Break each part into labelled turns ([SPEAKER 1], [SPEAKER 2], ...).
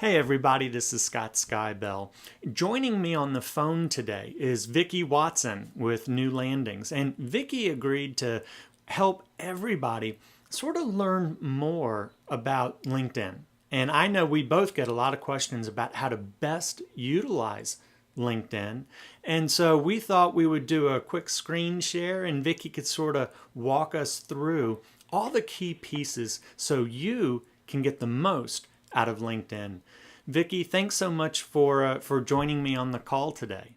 [SPEAKER 1] Hey everybody, this is Scott Skybell. Joining me on the phone today is Vicki Watson with New Landings. And Vicki agreed to help everybody sort of learn more about LinkedIn. And I know we both get a lot of questions about how to best utilize LinkedIn. And so we thought we would do a quick screen share and Vicki could sort of walk us through all the key pieces so you can get the most out of LinkedIn. Vicki, thanks so much for joining me on the call today.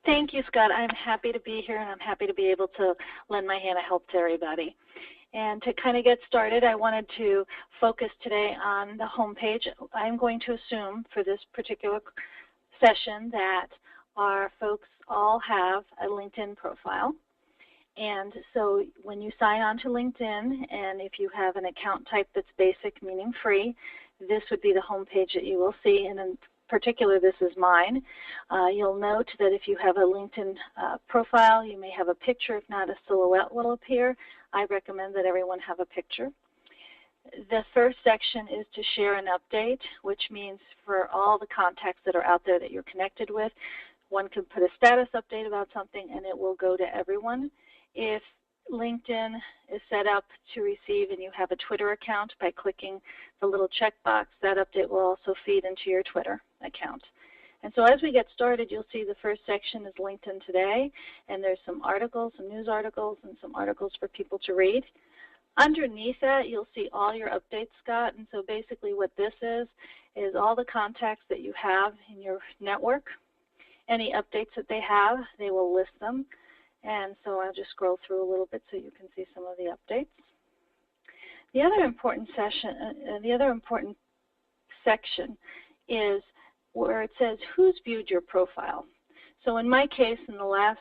[SPEAKER 2] Thank you, Scott. I'm happy to be here, and I'm happy to be able to lend my hand of help to everybody. And to kind of get started, I wanted to focus today on the homepage. I'm going to assume for this particular session that our folks all have a LinkedIn profile. And so when you sign on to LinkedIn, and if you have an account type that's basic, meaning free, this would be the home page that you will see, and in particular, this is mine. You'll note that if you have a LinkedIn profile, you may have a picture. If not, a silhouette will appear. I recommend that everyone have a picture. The first section is to share an update, which means for all the contacts that are out there that you're connected with, one can put a status update about something, and it will go to everyone. If LinkedIn is set up to receive and you have a Twitter account, by clicking the little checkbox, that update will also feed into your Twitter account. And so as we get started, you'll see the first section is LinkedIn Today, and there's some articles, some news articles, and some articles for people to read. Underneath that, you'll see all your updates, Scott, and so basically what this is all the contacts that you have in your network. Any updates that they have, they will list them. And so I'll just scroll through a little bit so you can see some of the updates. The other important section is where it says who's viewed your profile. So in my case, in the last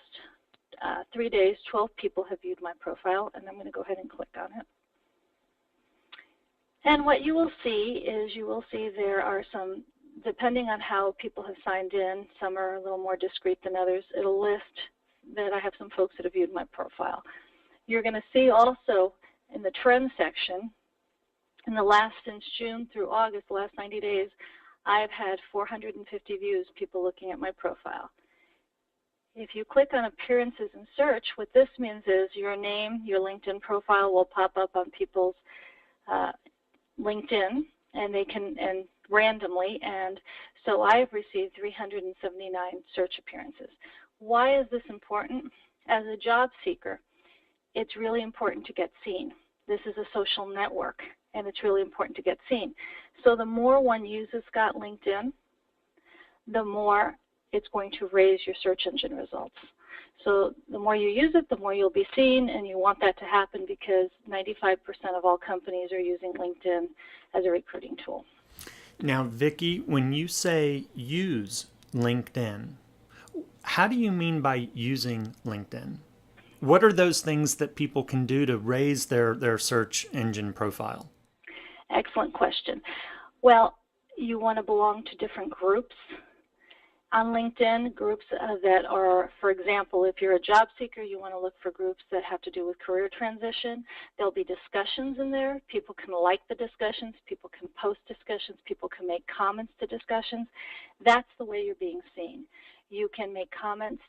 [SPEAKER 2] 3 days, 12 people have viewed my profile, and I'm going to go ahead and click on it. And what you will see is there are some, depending on how people have signed in, some are a little more discreet than others. It'll list that I have some folks that have viewed my profile. You're going to see also in the trend section, since June through August, the last 90 days, I've had 450 views, people looking at my profile. If you click on appearances and search, what this means is your name, your LinkedIn profile will pop up on people's LinkedIn, and they can, and randomly, and so I've received 379 search appearances. Why is this important? As a job seeker, it's really important to get seen. This is a social network, and it's really important to get seen. So the more one uses Scott LinkedIn, the more it's going to raise your search engine results. So the more you use it, the more you'll be seen, and you want that to happen because 95% of all companies are using LinkedIn as a recruiting tool.
[SPEAKER 1] Now, Vicki, when you say use LinkedIn, how do you mean by using LinkedIn? What are those things that people can do to raise their search engine profile?
[SPEAKER 2] Excellent question. Well, you want to belong to different groups on LinkedIn, groups that are, for example, if you're a job seeker, you want to look for groups that have to do with career transition. There'll be discussions in there. People can like the discussions. People can post discussions. People can make comments to discussions. That's the way you're being seen. You can make comments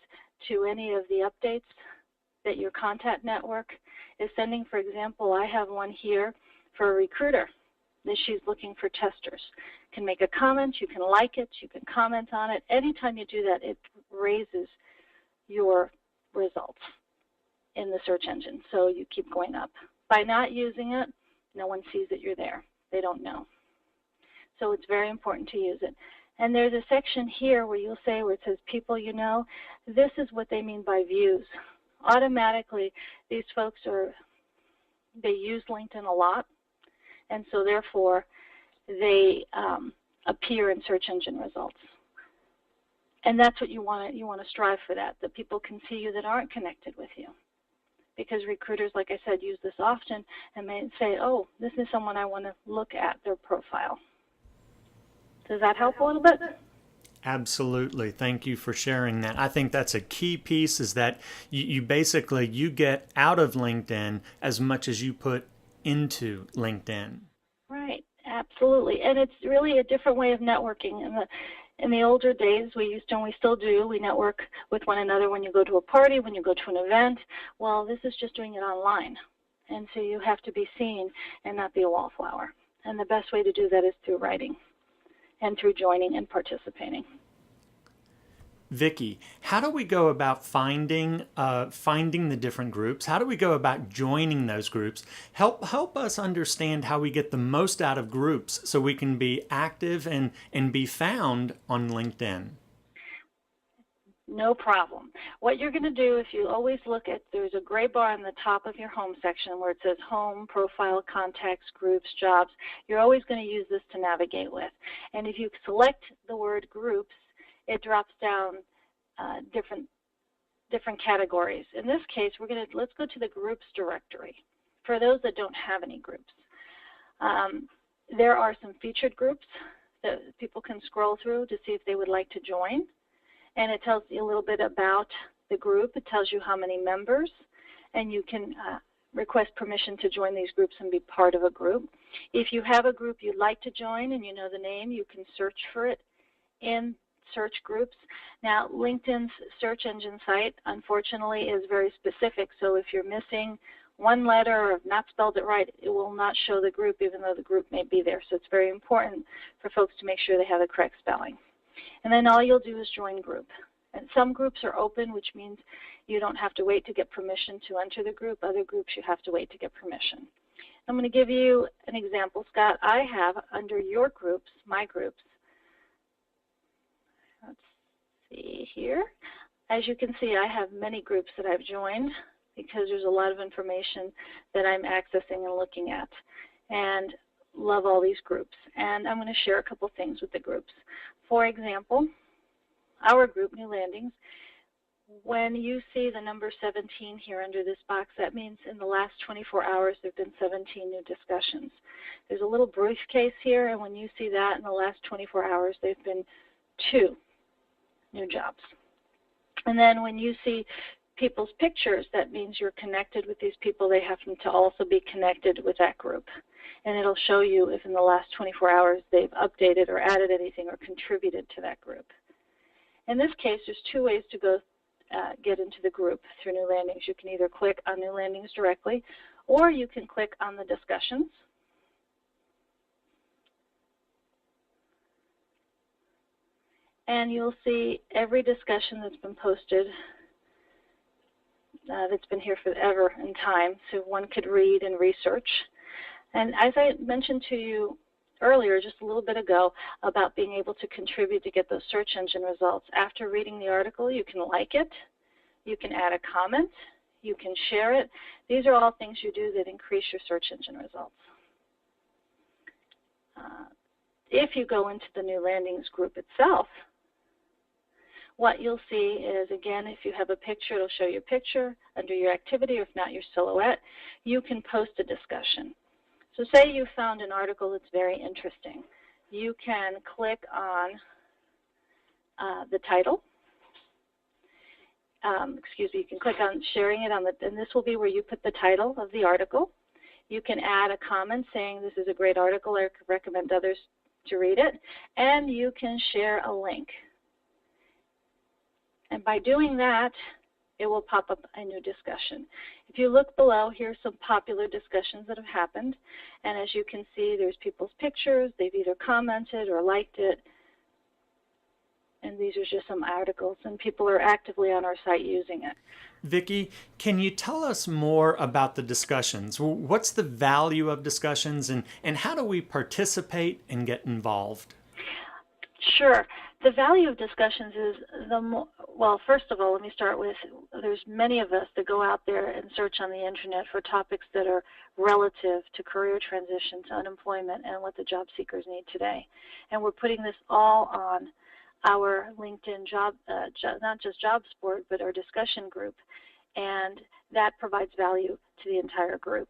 [SPEAKER 2] to any of the updates that your contact network is sending. For example, I have one here for a recruiter that she's looking for testers. You can make a comment, you can like it, you can comment on it. Anytime you do that, it raises your results in the search engine, so you keep going up. By not using it, no one sees that you're there. They don't know. So it's very important to use it. And there's a section here where you'll say, where it says people you know, this is what they mean by views. Automatically, these folks they use LinkedIn a lot, and so therefore they appear in search engine results. And that's what you want to strive for, that people can see you that aren't connected with you. Because recruiters, like I said, use this often and may say, oh, this is someone I want to look at their profile. Does that help a little bit?
[SPEAKER 1] Absolutely. Thank you for sharing that. I think that's a key piece, is that you basically, you get out of LinkedIn as much as you put into LinkedIn.
[SPEAKER 2] Right. Absolutely, and it's really a different way of networking. In the older days, we used to, and we still do, we network with one another when you go to a party, when you go to an event. Well, this is just doing it online, and so you have to be seen and not be a wallflower. And the best way to do that is through writing and through joining and participating.
[SPEAKER 1] Vicki, how do we go about finding the different groups? How do we go about joining those groups? Help us understand how we get the most out of groups so we can be active and be found on LinkedIn.
[SPEAKER 2] No problem. What you're going to do, if you always look at, there's a gray bar on the top of your home section where it says home, profile, contacts, groups, jobs. You're always going to use this to navigate with. And if you select the word groups, it drops down different categories. In this case, let's go to the groups directory for those that don't have any groups. There are some featured groups that people can scroll through to see if they would like to join. And it tells you a little bit about the group. It tells you how many members, and you can request permission to join these groups and be part of a group. If you have a group you'd like to join and you know the name, you can search for it in search groups. Now, LinkedIn's search engine site, unfortunately, is very specific, so if you're missing one letter or have not spelled it right, it will not show the group even though the group may be there. So it's very important for folks to make sure they have the correct spelling. And then all you'll do is join group. And some groups are open, which means you don't have to wait to get permission to enter the group. Other groups you have to wait to get permission. I'm going to give you an example, Scott. I have under your groups, my groups, let's see here. As you can see, I have many groups that I've joined because there's a lot of information that I'm accessing and looking at. And love all these groups. And I'm going to share a couple things with the groups. For example, our group, New Landings, when you see the number 17 here under this box, that means in the last 24 hours there have been 17 new discussions. There's a little briefcase here, and when you see that in the last 24 hours, there have been 2 new jobs. And then when you see people's pictures, that means you're connected with these people. They happen to also be connected with that group. And it'll show you if in the last 24 hours they've updated or added anything or contributed to that group. In this case, there's 2 ways to go get into the group through New Landings. You can either click on New Landings directly, or you can click on the discussions. And you'll see every discussion that's been posted that's been here forever in time, so one could read and research. And as I mentioned to you earlier, just a little bit ago, about being able to contribute to get those search engine results, after reading the article, you can like it, you can add a comment, you can share it. These are all things you do that increase your search engine results. If you go into the New Landings group itself, what you'll see is, again, if you have a picture, it'll show your picture under your activity, or if not, your silhouette. You can post a discussion. So say you found an article that's very interesting. You can click on the title. You can click on sharing it and this will be where you put the title of the article. You can add a comment saying this is a great article, I recommend others to read it, and you can share a link. And by doing that, it will pop up a new discussion. If you look below, here's some popular discussions that have happened. And as you can see, there's people's pictures. They've either commented or liked it. And these are just some articles, and people are actively on our site using it.
[SPEAKER 1] Vicki, can you tell us more about the discussions? What's the value of discussions, and how do we participate and get involved?
[SPEAKER 2] Sure. The value of discussions is well, first of all, let me start with, there's many of us that go out there and search on the internet for topics that are relative to career transition, to unemployment, and what the job seekers need today. And we're putting this all on our LinkedIn not just jobs board, but our discussion group. And that provides value to the entire group.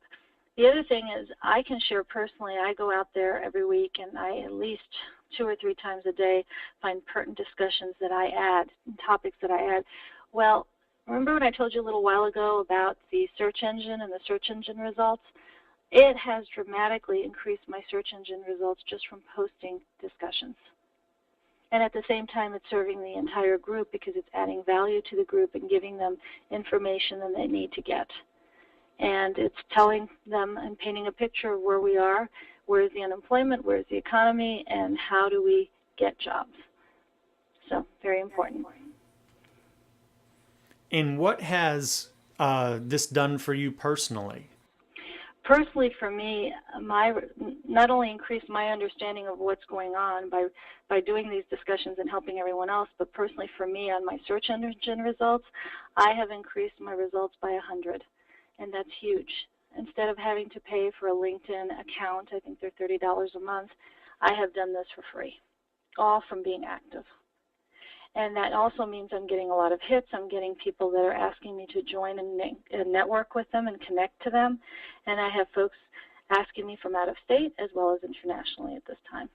[SPEAKER 2] The other thing is I can share personally. I go out there every week, and I at least 2 or 3 times a day find pertinent discussions that I add, topics that I add. Well, remember when I told you a little while ago about the search engine and the search engine results? It has dramatically increased my search engine results just from posting discussions. And at the same time, it's serving the entire group because it's adding value to the group and giving them information that they need to get. And it's telling them and painting a picture of where we are, where's the unemployment, where's the economy, and how do we get jobs. So, very important.
[SPEAKER 1] And what has this done for you personally?
[SPEAKER 2] Personally, for me, not only increased my understanding of what's going on by doing these discussions and helping everyone else, but personally for me on my search engine results, I have increased my results by 100, and that's huge. Instead of having to pay for a LinkedIn account, I think they're $30 a month, I have done this for free, all from being active. And that also means I'm getting a lot of hits. I'm getting people that are asking me to join and network with them and connect to them. And I have folks asking me from out of state as well as internationally at this time.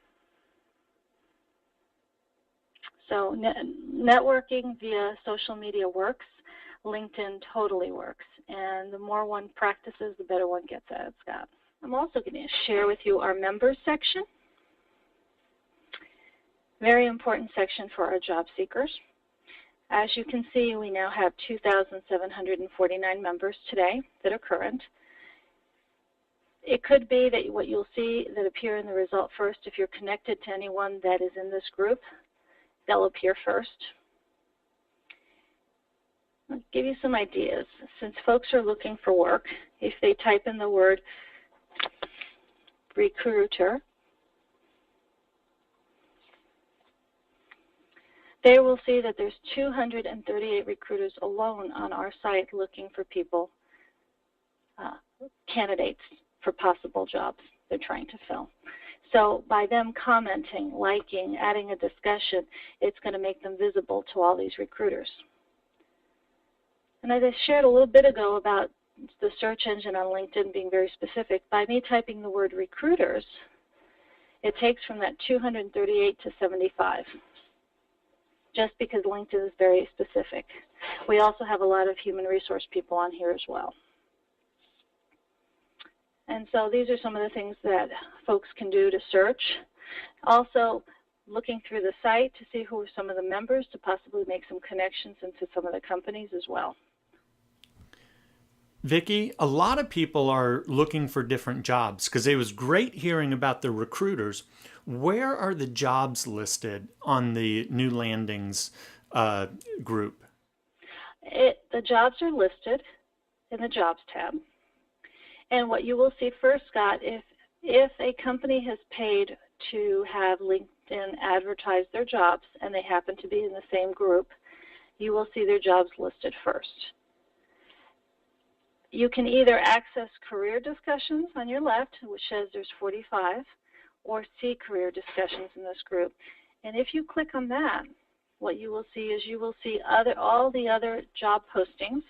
[SPEAKER 2] So networking via social media works. LinkedIn totally works. And the more one practices, the better one gets at it, Scott. I'm also going to share with you our members section. Very important section for our job seekers. As you can see, we now have 2,749 members today that are current. It could be that what you'll see that appear in the result first, if you're connected to anyone that is in this group, they'll appear first. I'll give you some ideas. Since folks are looking for work, if they type in the word recruiter, they will see that there's 238 recruiters alone on our site looking for people, candidates for possible jobs they're trying to fill. So by them commenting, liking, adding a discussion, it's going to make them visible to all these recruiters. And as I shared a little bit ago about the search engine on LinkedIn being very specific, by me typing the word recruiters, it takes from that 238 to 75. Just because LinkedIn is very specific. We also have a lot of human resource people on here as well. And so these are some of the things that folks can do to search. Also, looking through the site to see who are some of the members to possibly make some connections into some of the companies as well.
[SPEAKER 1] Vicki, a lot of people are looking for different jobs because it was great hearing about the recruiters. Where are the jobs listed on the New Landings group?
[SPEAKER 2] The jobs are listed in the Jobs tab. And what you will see first, Scott, if a company has paid to have LinkedIn advertise their jobs and they happen to be in the same group, you will see their jobs listed first. You can either access career discussions on your left, which says there's 45, or see career discussions in this group. And if you click on that, what you will see is you will see all the other job postings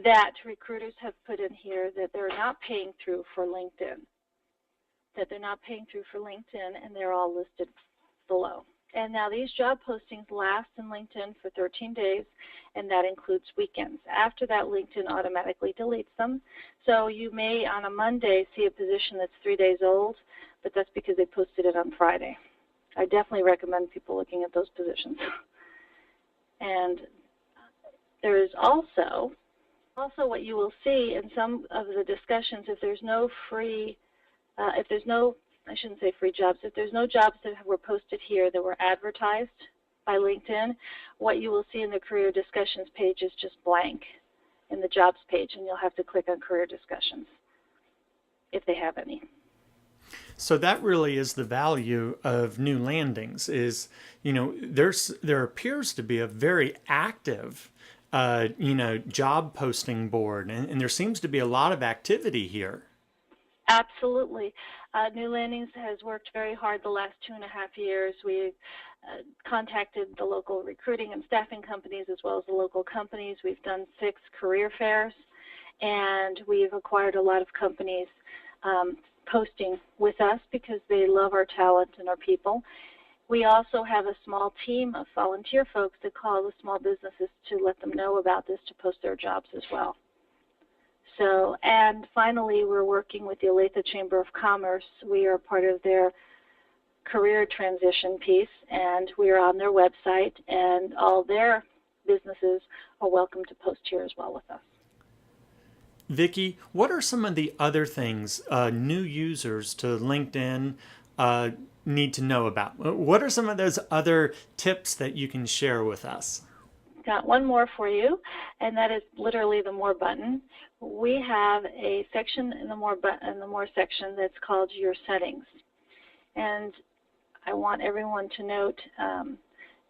[SPEAKER 2] that recruiters have put in here that they're not paying through for LinkedIn. And they're all listed below. And now these job postings last in LinkedIn for 13 days, and that includes weekends. After that, LinkedIn automatically deletes them. So you may, on a Monday, see a position that's 3 days old, but that's because they posted it on Friday. I definitely recommend people looking at those positions. And there is also what you will see in some of the discussions, if there's no I shouldn't say free jobs. If there's no jobs that were posted here that were advertised by LinkedIn, what you will see in the career discussions page is just blank in the jobs page, and you'll have to click on career discussions if they have any.
[SPEAKER 1] So that really is the value of New Landings is, there appears to be a very active, job posting board, and there seems to be a lot of activity here.
[SPEAKER 2] Absolutely. New Landings has worked very hard the last 2.5 years. We've contacted the local recruiting and staffing companies as well as the local companies. We've done 6 career fairs, and we've acquired a lot of companies posting with us because they love our talent and our people. We also have a small team of volunteer folks that call the small businesses to let them know about this to post their jobs as well. So, and finally, we're working with the Olathe Chamber of Commerce. We are part of their career transition piece, and we are on their website, and all their businesses are welcome to post here as well with us.
[SPEAKER 1] Vicki, what are some of the other things new users to LinkedIn need to know about? What are some of those other tips that you can share with us?
[SPEAKER 2] Got one more for you, and that is literally the More button. We have a section in the More section that's called Your Settings, and I want everyone to note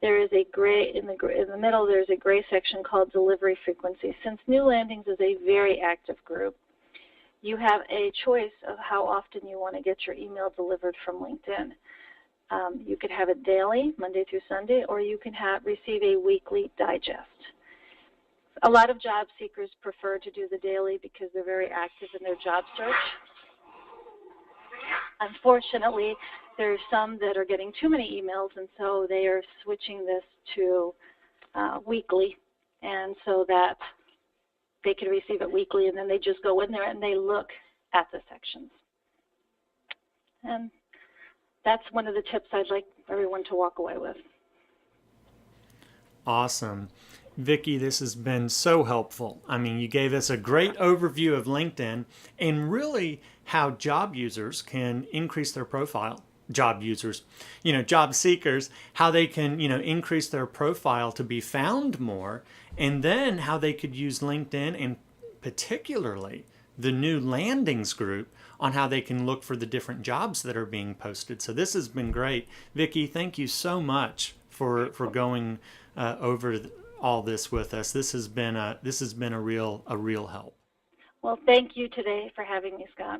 [SPEAKER 2] there is a gray in the middle. There's a gray section called Delivery Frequency. Since New Landings is a very active group, you have a choice of how often you want to get your email delivered from LinkedIn. You could have it daily, Monday through Sunday, or you can receive a weekly digest. A lot of job seekers prefer to do the daily because they're very active in their job search. Unfortunately, there's some that are getting too many emails, and so they are switching this to weekly, and so that they can receive it weekly, and then they just go in there and they look at the sections. And that's one of the tips I'd like everyone to walk away with.
[SPEAKER 1] Awesome. Vicki, this has been so helpful. I mean, you gave us a great overview of LinkedIn and really how job users can increase their profile. Job users, job seekers, how they can, increase their profile to be found more, and then how they could use LinkedIn and particularly the New Landings group on how they can look for the different jobs that are being posted. So this has been great. Vicki, thank you so much for going over all this with us. This has been a real help.
[SPEAKER 2] Well, thank you today for having me, Scott.